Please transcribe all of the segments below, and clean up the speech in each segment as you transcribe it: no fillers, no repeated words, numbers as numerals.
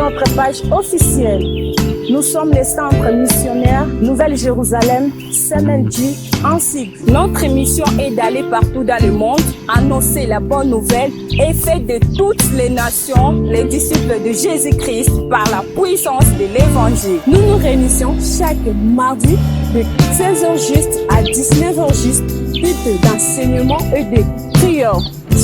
notre page officielle. Nous sommes les centres missionnaires Nouvelle-Jérusalem, Semendi, en sigle. Notre mission est d'aller partout dans le monde, annoncer la bonne nouvelle et faire de toutes les nations les disciples de Jésus-Christ par la puissance de l'Évangile. Nous nous réunissons chaque mardi de 16h juste à 19h juste, culte d'enseignement et de prière.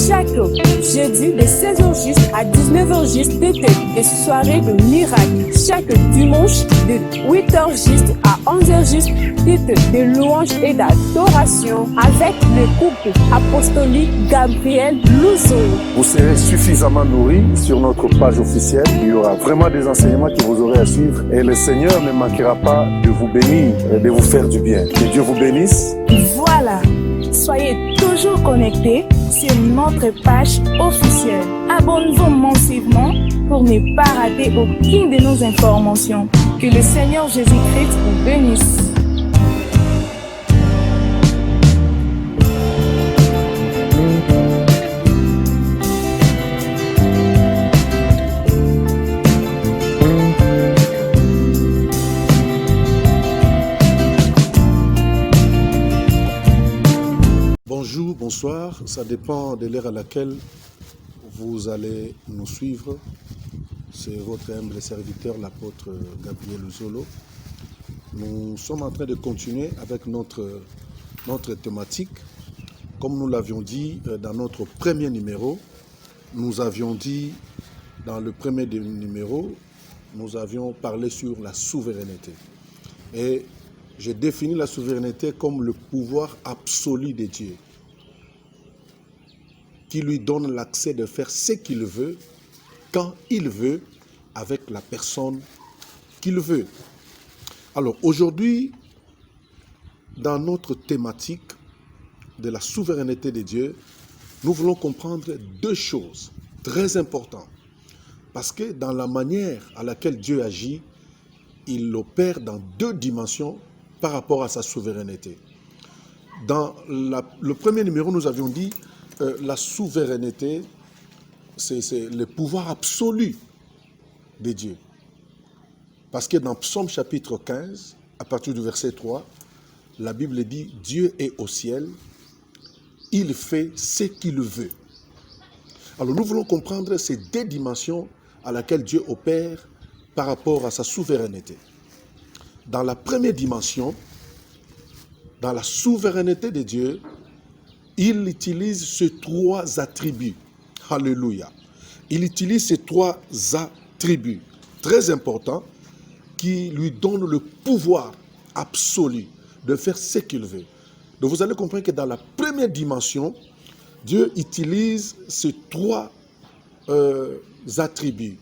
Chaque jeudi de 16h juste à 19h juste, des soirées de miracles. Chaque dimanche de 8h juste à 11h juste, de louanges et d'adoration avec le couple apostolique Gabriel Louzo. Vous serez suffisamment nourris sur notre page officielle. Il y aura vraiment des enseignements que vous aurez à suivre et le Seigneur ne manquera pas de vous bénir et de vous faire du bien. Que Dieu vous bénisse. Voilà. Soyez toujours connectés sur notre page officielle. Abonnez-vous massivement pour ne pas rater aucune de nos informations. Que le Seigneur Jésus-Christ vous bénisse. Bonjour, bonsoir, ça dépend de l'heure à laquelle vous allez nous suivre. C'est votre humble serviteur, l'apôtre Gabriel Louzo. Nous sommes en train de continuer avec notre thématique. Comme nous l'avions dit dans notre premier numéro, nous avions dit dans le premier numéro, nous avions parlé sur la souveraineté. Et j'ai défini la souveraineté comme le pouvoir absolu de Dieu, qui lui donne l'accès de faire ce qu'il veut, quand il veut, avec la personne qu'il veut. Alors aujourd'hui, dans notre thématique de la souveraineté de Dieu, nous voulons comprendre deux choses très importantes. Parce que dans la manière à laquelle Dieu agit, il opère dans deux dimensions par rapport à sa souveraineté. Dans le premier numéro, nous avions dit la souveraineté, c'est le pouvoir absolu de Dieu. Parce que dans Psaume chapitre 15, à partir du verset 3, la Bible dit « Dieu est au ciel, il fait ce qu'il veut ». Alors nous voulons comprendre ces deux dimensions à laquelle Dieu opère par rapport à sa souveraineté. Dans la première dimension, dans la souveraineté de Dieu, il utilise ces trois attributs. Alléluia. Il utilise ces trois attributs très importants qui lui donnent le pouvoir absolu de faire ce qu'il veut. Donc vous allez comprendre que dans la première dimension, Dieu utilise ces trois attributs.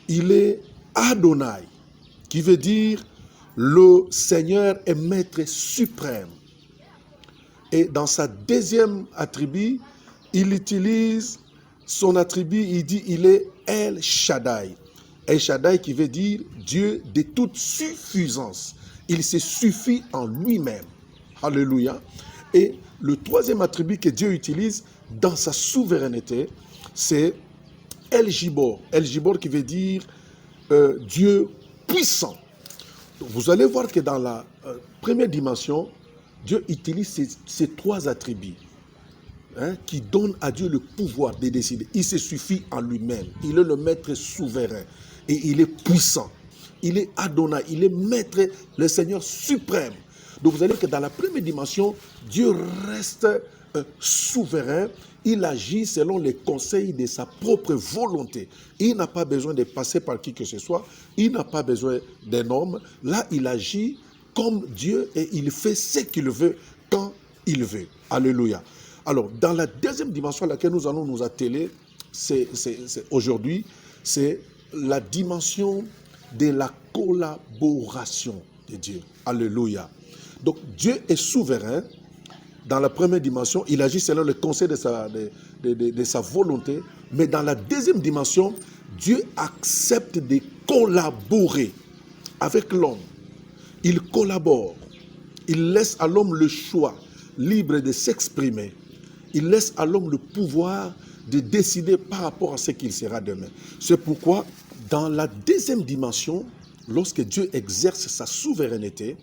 Il est Adonai, qui veut dire le Seigneur est maître suprême. Et dans sa deuxième attribut, il utilise son attribut, il dit il est El Shaddai. El Shaddai qui veut dire Dieu de toute suffisance. Il se suffit en lui-même. Alléluia. Et le troisième attribut que Dieu utilise dans sa souveraineté, c'est El Gibor. El Gibor qui veut dire Dieu puissant. Donc vous allez voir que dans la première dimension, Dieu utilise ces trois attributs qui donnent à Dieu le pouvoir de décider. Il se suffit en lui-même. Il est le maître souverain et il est puissant. Il est Adonai, il est maître, le Seigneur suprême. Donc vous allez voir que dans la première dimension, Dieu reste souverain. Il agit selon les conseils de sa propre volonté. Il n'a pas besoin de passer par qui que ce soit. Il n'a pas besoin d'un homme. Là, il agit comme Dieu et il fait ce qu'il veut quand il veut. Alléluia. Alors, dans la deuxième dimension à laquelle nous allons nous atteler aujourd'hui, c'est la dimension de la collaboration de Dieu. Alléluia. Donc, Dieu est souverain. Dans la première dimension, il agit selon le conseil de sa volonté. Mais dans la deuxième dimension, Dieu accepte de collaborer avec l'homme. Il collabore. Il laisse à l'homme le choix libre de s'exprimer. Il laisse à l'homme le pouvoir de décider par rapport à ce qu'il sera demain. C'est pourquoi Dans la deuxième dimension, lorsque Dieu exerce sa souveraineté,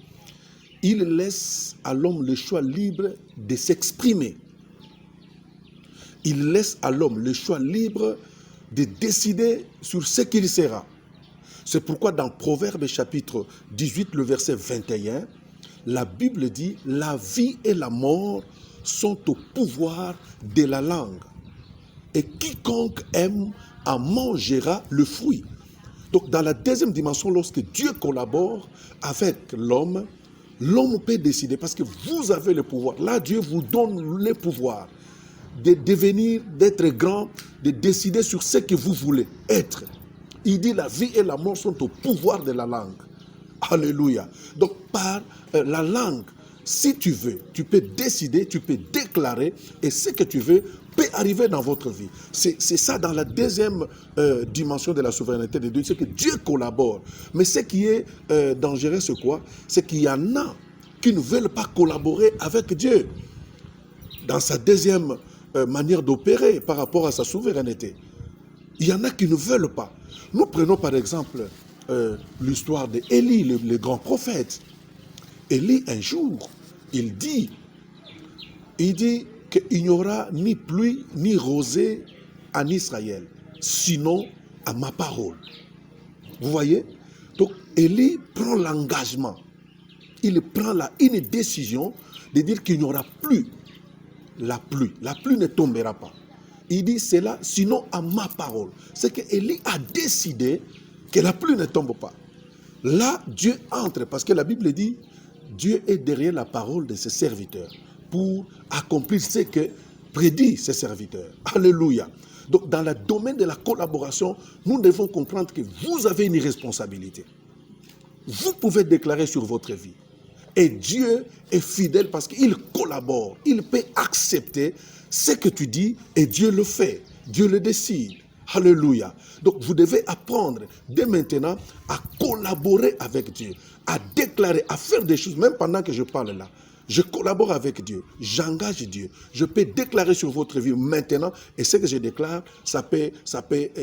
il laisse à l'homme le choix libre de s'exprimer. Il laisse à l'homme le choix libre de décider sur ce qu'il sera. C'est pourquoi dans Proverbes chapitre 18, le verset 21, la Bible dit « La vie et la mort sont au pouvoir de la langue, et quiconque aime en mangera le fruit. » Donc dans la deuxième dimension, lorsque Dieu collabore avec l'homme, l'homme peut décider parce que vous avez le pouvoir. Là, Dieu vous donne le pouvoir de devenir, d'être grand, de décider sur ce que vous voulez être. Il dit la vie et la mort sont au pouvoir de la langue. Alléluia. Donc par la langue, si tu veux, tu peux décider, tu peux déclarer et ce que tu veux peut arriver dans votre vie. C'est ça dans la deuxième dimension de la souveraineté de Dieu, c'est que Dieu collabore. Mais ce qui est dangereux, c'est quoi? C'est qu'il y en a qui ne veulent pas collaborer avec Dieu dans sa deuxième manière d'opérer par rapport à sa souveraineté. Il y en a qui ne veulent pas. Nous prenons par exemple l'histoire d'Élie, le grand prophète. Élie, un jour, il dit qu'il n'y aura ni pluie ni rosée en Israël, sinon à ma parole. Vous voyez? Donc, Élie prend l'engagement. Il prend une décision de dire qu'il n'y aura plus la pluie. La pluie ne tombera pas. Il dit cela, sinon à ma parole. C'est que Élie a décidé que la pluie ne tombe pas. Là, Dieu entre, parce que la Bible dit Dieu est derrière la parole de ses serviteurs pour accomplir ce que prédit ses serviteurs. Alléluia. Donc, dans le domaine de la collaboration, nous devons comprendre que vous avez une responsabilité. Vous pouvez déclarer sur votre vie. Et Dieu est fidèle parce qu'il collabore. Il peut accepter ce que tu dis et Dieu le fait. Dieu le décide. Alléluia. Donc, vous devez apprendre dès maintenant à collaborer avec Dieu, à déclarer, à faire des choses, même pendant que je parle là. Je collabore avec Dieu, j'engage Dieu. Je peux déclarer sur votre vie maintenant, et ce que je déclare, ça peut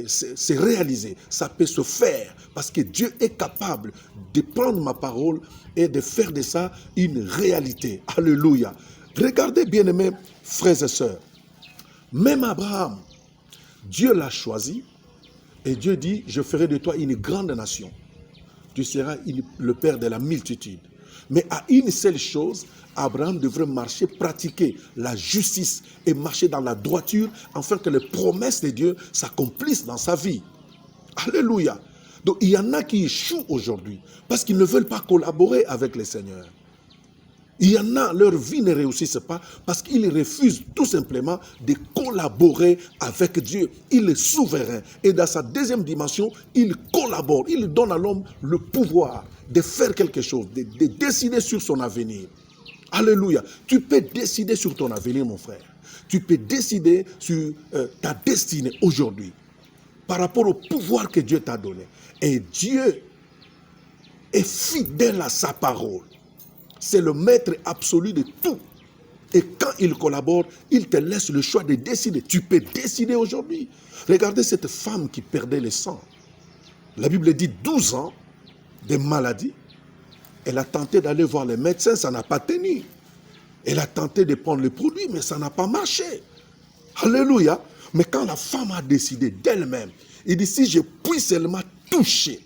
se réaliser, ça peut se faire, parce que Dieu est capable de prendre ma parole et de faire de ça une réalité. Alléluia. Regardez, bien-aimés frères et sœurs, même Abraham, Dieu l'a choisi, et Dieu dit, je ferai de toi une grande nation. Tu seras le père de la multitude. Mais à une seule chose, Abraham devrait marcher, pratiquer la justice et marcher dans la droiture afin que les promesses de Dieu s'accomplissent dans sa vie. Alléluia. Donc il y en a qui échouent aujourd'hui parce qu'ils ne veulent pas collaborer avec le Seigneur. Il y en a, leur vie ne réussisse pas parce qu'ils refusent tout simplement de collaborer avec Dieu. Il est souverain. Et dans sa deuxième dimension, il collabore. Il donne à l'homme le pouvoir de faire quelque chose, de décider sur son avenir. Alléluia. Tu peux décider sur ton avenir, mon frère. Tu peux décider sur ta destinée aujourd'hui par rapport au pouvoir que Dieu t'a donné. Et Dieu est fidèle à sa parole. C'est le maître absolu de tout. Et quand il collabore, il te laisse le choix de décider. Tu peux décider aujourd'hui. Regardez cette femme qui perdait le sang. La Bible dit 12 ans de maladie. Elle a tenté d'aller voir les médecins, ça n'a pas tenu. Elle a tenté de prendre le produit, mais ça n'a pas marché. Alléluia. Mais quand la femme a décidé d'elle-même, il dit, si je puis seulement toucher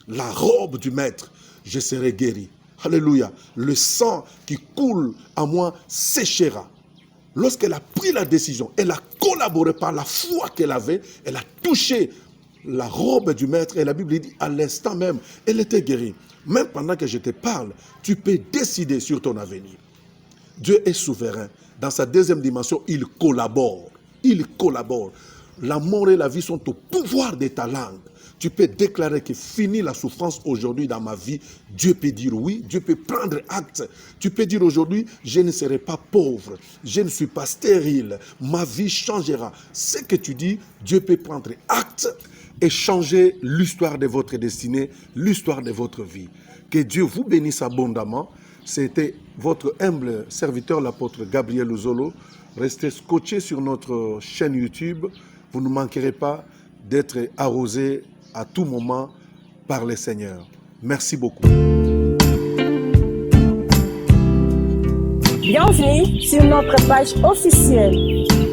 la robe du maître, je serai guéri. Alléluia. Le sang qui coule à moi séchera. Lorsqu'elle a pris la décision, elle a collaboré par la foi qu'elle avait, elle a touché la robe du maître et la Bible dit à l'instant même, elle était guérie. Même pendant que je te parle, tu peux décider sur ton avenir. Dieu est souverain. Dans sa deuxième dimension, il collabore. Il collabore. La mort et la vie sont au pouvoir de ta langue. Tu peux déclarer que fini la souffrance aujourd'hui dans ma vie. Dieu peut dire oui, Dieu peut prendre acte. Tu peux dire aujourd'hui, je ne serai pas pauvre, je ne suis pas stérile, ma vie changera. Ce que tu dis, Dieu peut prendre acte et changer l'histoire de votre destinée, l'histoire de votre vie. Que Dieu vous bénisse abondamment. C'était votre humble serviteur, l'apôtre Gabriel Ouzolo. Restez scotchés sur notre chaîne YouTube. Vous ne manquerez pas d'être arrosés à tout moment par le Seigneur. Merci beaucoup. Bienvenue sur notre page officielle.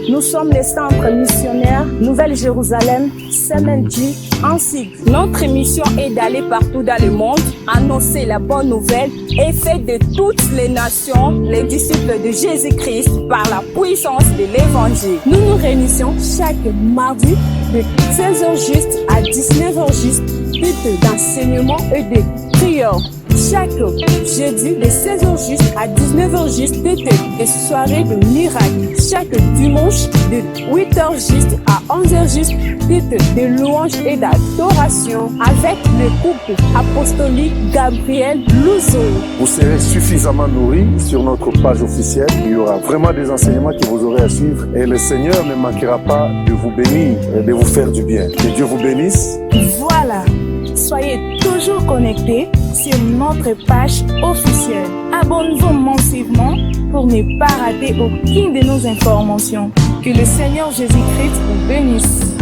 Nous sommes les centres missionnaires Nouvelle-Jérusalem, Semenji, en sigle. Notre mission est d'aller partout dans le monde, annoncer la bonne nouvelle et faire de toutes les nations les disciples de Jésus-Christ par la puissance de l'Évangile. Nous nous réunissons chaque mardi de 16h juste à 19h juste, culte d'enseignement et de prière. Chaque jeudi de 16h juste à 19h juste, des soirées de miracles. Chaque dimanche de 8h juste à 11h juste, de louanges et d'adoration avec le couple apostolique Gabriel Louzo. Vous serez suffisamment nourris sur notre page officielle. Il y aura vraiment des enseignements que vous aurez à suivre et le Seigneur ne manquera pas de vous bénir et de vous faire du bien. Que Dieu vous bénisse. Voilà. Soyez toujours connectés sur notre page officielle. Abonnez-vous massivement pour ne pas rater aucune de nos informations. Que le Seigneur Jésus-Christ vous bénisse.